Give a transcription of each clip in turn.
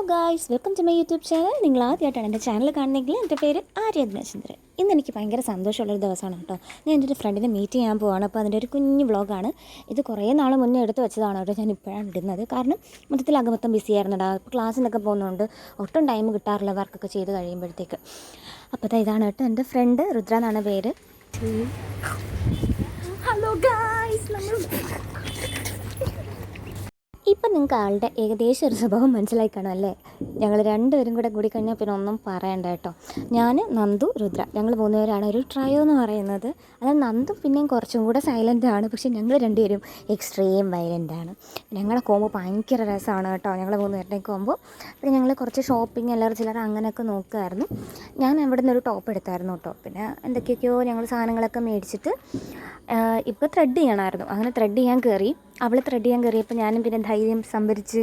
Guys, welcome to my YouTube channel. നിങ്ങൾ ആദ്യമായിട്ടാണ് എൻ്റെ ചാനൽ കാണുന്നതെങ്കിൽ എൻ്റെ പേര് ആര്യചന്ദ്രൻ. ഇന്ന് എനിക്ക് ഭയങ്കര സന്തോഷമുള്ളൊരു ദിവസമാണ് കേട്ടോ. ഞാൻ എൻ്റെ ഒരു ഫ്രണ്ടിനെ മീറ്റ് ചെയ്യാൻ പോവാണ്. അപ്പോൾ അതിൻ്റെ ഒരു കുഞ്ഞു വ്ളോഗാണ് ഇത്. കുറേ നാൾ മുന്നേ എടുത്ത് വെച്ചതാണ് കേട്ടോ. ഞാൻ ഇപ്പോഴാണ് ഇടുന്നത്. കാരണം മൊത്തത്തിൽ അകമൊത്തം ബിസി ആയിരുന്നടാ. ഇപ്പോൾ ക്ലാസ്സിലൊക്കെ പോകുന്നതുകൊണ്ട് ഒട്ടും ടൈം കിട്ടാറില്ല വർക്കൊക്കെ ചെയ്ത് കഴിയുമ്പോഴത്തേക്ക്. അപ്പോൾ ഇതാണ് കേട്ടോ എൻ്റെ ഫ്രണ്ട് രുദ്ര എന്നാണ് പേര്. ഹലോ ഗായ്സ്, നമ്മൾ ഇപ്പം നിങ്ങൾക്ക് ആളുടെ ഏകദേശം ഒരു സ്വഭാവം മനസ്സിലായി കാണും അല്ലേ? ഞങ്ങൾ രണ്ടുപേരും കൂടി കഴിഞ്ഞാൽ പിന്നെ ഒന്നും പറയണ്ട കേട്ടോ. ഞാൻ, നന്ദു, രുദ്ര, ഞങ്ങൾ മൂന്നുപേരാണ് ഒരു ട്രയോ എന്ന് പറയുന്നത്. അതായത് നന്ദു പിന്നെയും കുറച്ചും കൂടെ സൈലൻ്റാണ്, പക്ഷേ ഞങ്ങൾ രണ്ടുപേരും എക്സ്ട്രീം വയലൻ്റാണ്. ഞങ്ങളുടെ കോമ്പോ ഭയങ്കര രസമാണ് കേട്ടോ. ഞങ്ങൾ മൂന്നുപേരുടെയും കോമ്പോ. പിന്നെ ഞങ്ങൾ കുറച്ച് ഷോപ്പിംഗ് ചിലർ അങ്ങനെയൊക്കെ നോക്കുമായിരുന്നു. ഞാൻ അവിടെ നിന്നൊരു ടോപ്പ് എടുത്തായിരുന്നു കേട്ടോ. പിന്നെ എന്തൊക്കെയൊക്കെയോ ഞങ്ങൾ സാധനങ്ങളൊക്കെ മേടിച്ചിട്ട് ഇപ്പോൾ ത്രെഡ് ചെയ്യണമായിരുന്നു. അങ്ങനെ ത്രെഡ് ചെയ്യാൻ കയറി. അവൾ ത്രെഡ് ചെയ്യാൻ കയറിയപ്പോൾ ഞാനും പിന്നെ ധൈര്യം സംഭരിച്ച്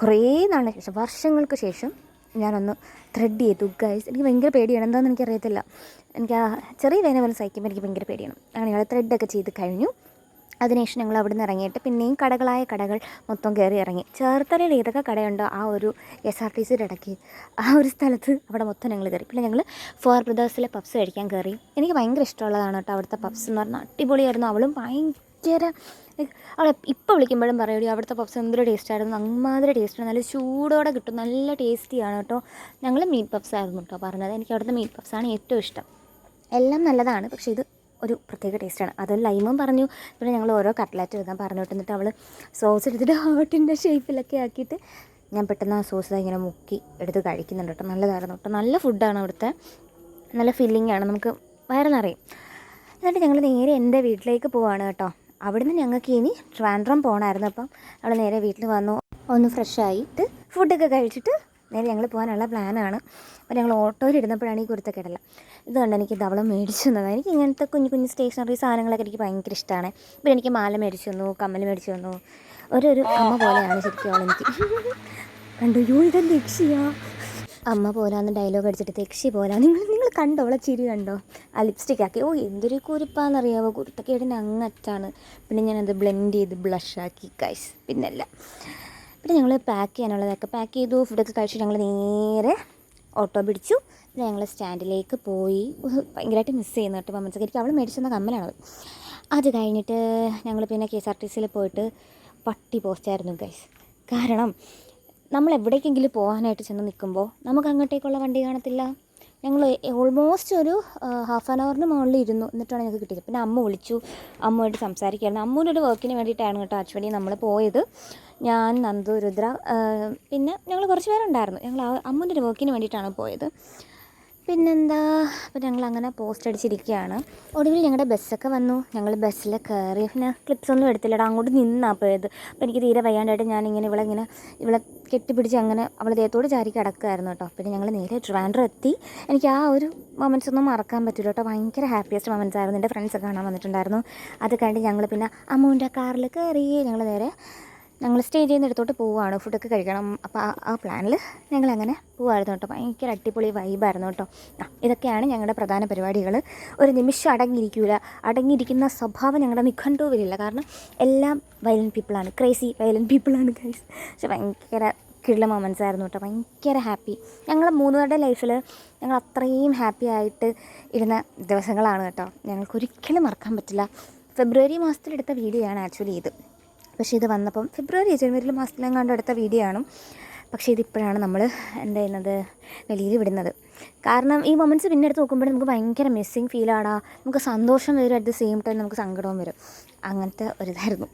കുറേ നാളിന് ശേഷം, വർഷങ്ങൾക്ക് ശേഷം ഞാനൊന്ന് ത്രെഡ് ചെയ്തു ഗൈസ്. എനിക്ക് ഭയങ്കര പേടിയാണ്, എന്താണെന്ന് എനിക്കറിയത്തില്ല. എനിക്ക് ആ ചെറിയ വേദന പോലെ സഹിക്കുമ്പോൾ എനിക്ക് ഭയങ്കര പേടിയാണ്. അങ്ങനെ ഞങ്ങൾ ത്രെഡൊക്കെ ചെയ്ത് കഴിഞ്ഞു. അതിനുശേഷം ഞങ്ങൾ അവിടെ നിന്ന് ഇറങ്ങിയിട്ട് പിന്നെയും കടകൾ മൊത്തം കയറി ഇറങ്ങി. ചേർത്തലയിൽ ഏതൊക്കെ കടയുണ്ടോ ആ ഒരു SRTC ഇടയ്ക്ക് ആ ഒരു സ്ഥലത്ത് അവിടെ മൊത്തം ഞങ്ങൾ കയറി. പിന്നെ ഞങ്ങൾ ഫോർ ബ്രദേഴ്സിലെ പപ്സ് കഴിക്കാൻ കയറി. എനിക്ക് ഭയങ്കര ഇഷ്ടമുള്ളതാണ് കേട്ടോ അവിടുത്തെ പപ്സ് എന്ന് പറഞ്ഞാൽ. അടിപൊളിയായിരുന്നു. അവളും ഭയങ്കര, അവളെ ഇപ്പോൾ വിളിക്കുമ്പോഴും പറയുമോ അവിടുത്തെ പപ്സ് എന്തൊരു ടേസ്റ്റായിരുന്നു, അമ്മാതിരി ടേസ്റ്റാണ്, നല്ല ചൂടോടെ കിട്ടും, നല്ല ടേസ്റ്റിയാണ് കേട്ടോ. ഞങ്ങൾ മീറ്റ് പപ്സ് ആയിരുന്നു കേട്ടോ പറഞ്ഞത്. എനിക്ക് അവിടുത്തെ മീറ്റ് പപ്സാണ് ഏറ്റവും ഇഷ്ടം. എല്ലാം നല്ലതാണ്, പക്ഷേ ഇത് ഒരു പ്രത്യേക ടേസ്റ്റാണ്. അത് ലൈമും പറഞ്ഞു. പിന്നെ ഞങ്ങൾ ഓരോ കട്ട്ലറ്റ് എടുക്കാൻ പറഞ്ഞു. എന്നിട്ട് അവൾ സോസ് എടുത്തിട്ട് ഹാർട്ടിൻ്റെ ഷേപ്പിലൊക്കെ ആക്കിയിട്ട് ഞാൻ പെട്ടെന്ന് ആ സോസ് ഇങ്ങനെ മുക്കി എടുത്ത് കഴിക്കുന്നുണ്ട് കേട്ടോ. നല്ലതായിരുന്നു കേട്ടോ. നല്ല ഫുഡാണ് അവിടുത്തെ, നല്ല ഫില്ലിംഗ് ആണ്, നമുക്ക് വയറിനറിയും. എന്നിട്ട് ഞങ്ങൾ നേരെ എൻ്റെ വീട്ടിലേക്ക് പോവാണ് കേട്ടോ. അവിടുന്ന് ഞങ്ങൾക്ക് ഇനി ട്രിവാൻഡ്രം പോകണമായിരുന്നു. അപ്പം അവൾ നേരെ വീട്ടിൽ വന്നു, ഒന്ന് ഫ്രഷായിട്ട് ഫുഡൊക്കെ കഴിച്ചിട്ട് നേരെ ഞങ്ങൾ പോകാനുള്ള പ്ലാനാണ്. അപ്പോൾ ഞങ്ങൾ ഓട്ടോയിൽ ഇരുന്നപ്പോഴാണ് ഈ കുരുത്തക്കേടല്ല. ഇത് കണ്ട് എനിക്ക് ധവളം മേടിച്ചു തന്നത്. എനിക്ക് ഇങ്ങനത്തെ കുഞ്ഞു സ്റ്റേഷനറി സാധനങ്ങളൊക്കെ എനിക്ക് ഭയങ്കര ഇഷ്ടമാണ്. ഇപ്പോൾ എനിക്ക് മാല മേടിച്ചു തന്നു, കമ്മൽ മേടിച്ചു തന്നു. ഒരു അമ്മ പോലെയാണ് ശരിക്കും അവളെനിക്ക്. കണ്ടു, യോ ഇതെന്ത് യക്ഷിയാ, അമ്മ പോലാന്ന് ഡയലോഗ് അടിച്ചിട്ട് യക്ഷി പോലാ. നിങ്ങൾ കണ്ടോ അവളെ ചിരി കണ്ടോ? ആ ലിപ്സ്റ്റിക് ആക്കി. എന്തൊരു കുരുപ്പാന്നറിയാവോ, കുരുത്തക്കേടിന് അങ്ങറ്റാണ്. പിന്നെ ഞാനത് ബ്ലെൻഡ് ചെയ്ത് ബ്ലഷാക്കി ഗൈസ്. പിന്നല്ല, പിന്നെ ഞങ്ങൾ പാക്ക് ചെയ്യാനുള്ളതൊക്കെ പാക്ക് ചെയ്തു. ഫുഡൊക്കെ കഴിച്ച് ഞങ്ങൾ നേരെ ഓട്ടോ പിടിച്ചു. പിന്നെ ഞങ്ങൾ സ്റ്റാൻഡിലേക്ക് പോയി. ഭയങ്കരമായിട്ട് മിസ് ചെയ്യുന്നു കേട്ടോ മമ്മൻസൊക്കെ. എനിക്ക് അവൾ മേടിച്ചെന്ന കമ്മലാണത്. അത് കഴിഞ്ഞിട്ട് ഞങ്ങൾ പിന്നെ KSRTCയിൽ പോയിട്ട് പട്ടി പോസ്റ്റായിരുന്നു ഗൈസ്. കാരണം നമ്മൾ എവിടേക്കെങ്കിലും പോകാനായിട്ട് ചെന്ന് നിൽക്കുമ്പോൾ നമുക്ക് അങ്ങോട്ടേക്കുള്ള വണ്ടി കാണത്തില്ല. ഞങ്ങൾ ഓൾമോസ്റ്റ് ഒരു ഹാഫ് ആൻ അവറിന് മുകളിൽ ഇരുന്നു. എന്നിട്ടാണ് ഞങ്ങൾക്ക് കിട്ടിയത്. പിന്നെ അമ്മ വിളിച്ചു, അമ്മയായിട്ട് സംസാരിക്കുകയായിരുന്നു. അമ്മൂൻ്റെ ഒരു വർക്കിന് വേണ്ടിയിട്ടാണ് കേട്ടോ ആക്ച്വലി നമ്മൾ പോയത്. ഞാൻ, നന്ദു, രുദ്ര, പിന്നെ ഞങ്ങൾ കുറച്ച് പേരുണ്ടായിരുന്നു. ഞങ്ങൾ അമ്മൂൻ്റെ ഒരു വർക്കിന് വേണ്ടിയിട്ടാണ് പോയത്. പിന്നെന്താ, അപ്പോൾ ഞങ്ങൾ അങ്ങനെ പോസ്റ്റ് അടിച്ചിരിക്കുകയാണ്. ഒടുവിൽ ഞങ്ങളുടെ ബസ്സൊക്കെ വന്നു. ഞങ്ങൾ ബസ്സിൽ കയറി. പിന്നെ ക്ലിപ്സൊന്നും എടുത്തില്ലടാ, അങ്ങോട്ട് നിന്നാണ് പോയത്. അപ്പോൾ എനിക്ക് തീരെ വയ്യാണ്ടായിട്ട് ഞാനിങ്ങനെ ഇവളെ കെട്ടിപ്പിടിച്ച് അങ്ങനെ അവൾ ദേഹത്തോട് ചാരി കിടക്കുമായിരുന്നു കേട്ടോ. പിന്നെ ഞങ്ങൾ നേരെ ട്രിവാൻഡ്രം എത്തി. എനിക്ക് ആ ഒരു മൊമെൻറ്റ്സ് ഒന്നും മറക്കാൻ പറ്റില്ല കേട്ടോ. ഭയങ്കര ഹാപ്പിയസ്റ്റ് മൊമെൻറ്റ്സ് ആയിരുന്നു. എൻ്റെ ഫ്രണ്ട്സൊക്കെ കാണാൻ വന്നിട്ടുണ്ടായിരുന്നു. അത് കഴിഞ്ഞ് ഞങ്ങൾ പിന്നെ അമ്മൂൻ്റെ കാറിൽ കയറി. ഞങ്ങൾ സ്റ്റേ ചെയ്യുന്നിടത്തോട്ട് പോവുകയാണ്. ഫുഡൊക്കെ കഴിക്കണം. അപ്പോൾ ആ പ്ലാനിൽ ഞങ്ങളങ്ങനെ പോവുമായിരുന്നു കേട്ടോ. ഭയങ്കര അടിപൊളി വൈബായിരുന്നു കേട്ടോ. ഇതൊക്കെയാണ് ഞങ്ങളുടെ പ്രധാന പരിപാടികൾ. ഒരു നിമിഷം അടങ്ങിയിരിക്കുന്ന സ്വഭാവം ഞങ്ങളുടെ നിഘണ്ടുവിലില്ല. കാരണം എല്ലാം വയലൻറ്റ് പീപ്പിളാണ്, ക്രേസി വയലൻറ്റ് പീപ്പിളാണ് ഗൈസ്. പക്ഷെ ഭയങ്കര കിടിലൻ മൊമെൻറ്റ്സ് ആയിരുന്നു കേട്ടോ. ഭയങ്കര ഹാപ്പി. ഞങ്ങൾ മൂന്നുപേരുടെ ലൈഫിൽ ഞങ്ങൾ അത്രയും ഹാപ്പി ആയിട്ട് ഇരുന്ന ദിവസങ്ങളാണ് കേട്ടോ. ഞങ്ങൾക്കൊരിക്കലും മറക്കാൻ പറ്റില്ല. ഫെബ്രുവരി മാസത്തിലെടുത്ത വീഡിയോ ആണ് ആക്ച്വലി ഇത്. പക്ഷേ ഇത് വന്നപ്പം ജനുവരി മാസത്തിലെങ്ങാണ്ട് എടുത്ത വീഡിയോ ആണ്. പക്ഷേ ഇതിപ്പോഴാണ് നമ്മൾ എന്താ ചെയ്യുന്നത്, വെളിയിൽ വിടുന്നത്. കാരണം ഈ മൊമെൻറ്റ്സ് പിന്നെ എടുത്ത് നോക്കുമ്പോൾ നമുക്ക് ഭയങ്കര മിസ്സിങ് ഫീലാടാ. നമുക്ക് സന്തോഷം വരും, അറ്റ് ദ സെയിം ടൈം നമുക്ക് സങ്കടവും വരും. അങ്ങനത്തെ ഒരിതായിരുന്നു.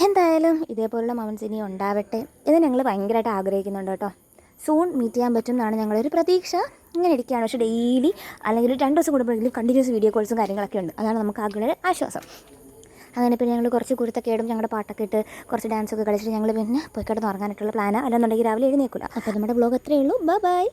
എന്തായാലും ഇതേപോലുള്ള മൊമെൻറ്റ്സ് ഇനി ഉണ്ടാവട്ടെ എന്ന് ഞങ്ങൾ ഭയങ്കരമായിട്ട് ആഗ്രഹിക്കുന്നുണ്ട് കേട്ടോ. സൂൺ മീറ്റ് ചെയ്യാൻ പറ്റും എന്നാണ് ഞങ്ങളൊരു പ്രതീക്ഷ. ഇങ്ങനെ ഇരിക്കുകയാണ്. പക്ഷേ ഡെയിലി അല്ലെങ്കിൽ 2 ദിവസം കൂടുമ്പോഴെങ്കിലും കണ്ടിന്യൂസ് വീഡിയോ കോൾസും കാര്യങ്ങളൊക്കെ ഉണ്ട്. അതാണ് നമുക്ക് ആഗ്രഹമുള്ള ആശ്വാസം. അങ്ങനെ പിന്നെ ഞങ്ങൾ കുറച്ച് കുരുത്തക്കേടും ഞങ്ങളുടെ പാട്ടൊക്കെ ഇട്ട് കുറച്ച് ഡാൻസൊക്കെ കളിച്ചിട്ട് ഞങ്ങൾ പിന്നെ പോയി കിടന്ന് ഉറങ്ങാനായിട്ടുള്ള പ്ലാനാണ്. അല്ലെന്നുണ്ടെങ്കിൽ രാവിലെ എഴുന്നേക്കില്ല. അപ്പോൾ നമ്മുടെ ബ്ലോഗ് അത്രയേ ഉള്ളൂ. ബൈ.